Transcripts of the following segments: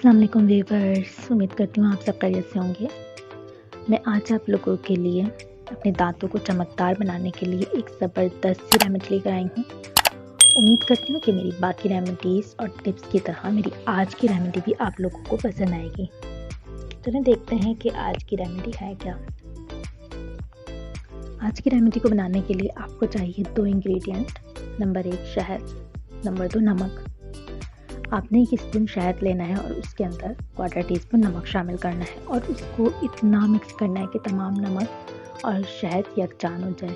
अस्सलाम वालेकुम व्यूअर्स, उम्मीद करती हूँ आप सब खैरियत से होंगे। मैं आज आप लोगों के लिए अपने दांतों को चमकदार बनाने के लिए एक ज़बरदस्त सी रेमेडी लेकर आई हूँ। उम्मीद करती हूँ कि मेरी बाकी रेमेडीज़ और टिप्स की तरह मेरी आज की रेमेडी भी आप लोगों को पसंद आएगी। चलें देखते हैं कि आज की रेमेडी है क्या। आज की रेमेडी को बनाने के लिए आपको चाहिए 2 इंग्रेडिएंट। नंबर 1 शहद, नंबर 2 नमक। आपने 1 स्पून शहद लेना है और उसके अंदर क्वार्टर टीस्पून नमक शामिल करना है और उसको इतना मिक्स करना है कि तमाम नमक और शहद यकजान हो जाए।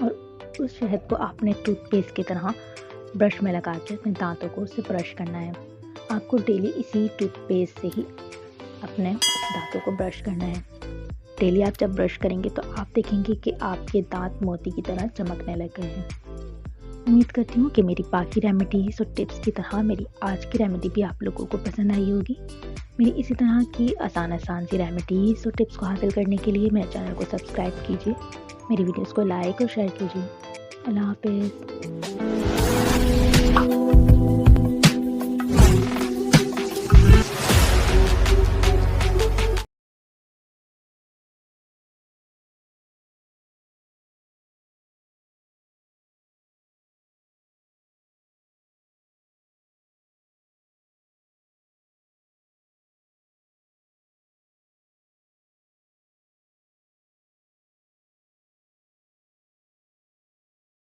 और उस शहद को आपने टूथपेस्ट की तरह ब्रश में लगा के अपने दांतों को उससे ब्रश करना है। आपको डेली इसी टूथपेस्ट से ही अपने दांतों को ब्रश करना है। डेली आप जब ब्रश करेंगे तो आप देखेंगे कि आपके दांत मोती की तरह चमकने लग गए हैं। उम्मीद करती हूँ कि मेरी बाकी रेमेडीज़ और टिप्स की तरह मेरी आज की रेमेडी भी आप लोगों को पसंद आई होगी। मेरी इसी तरह की आसान सी रेमेडीज़ और टिप्स को हासिल करने के लिए मेरे चैनल को सब्सक्राइब कीजिए, मेरी वीडियोस को लाइक और शेयर कीजिए। अल्लाह हाफ़िज़।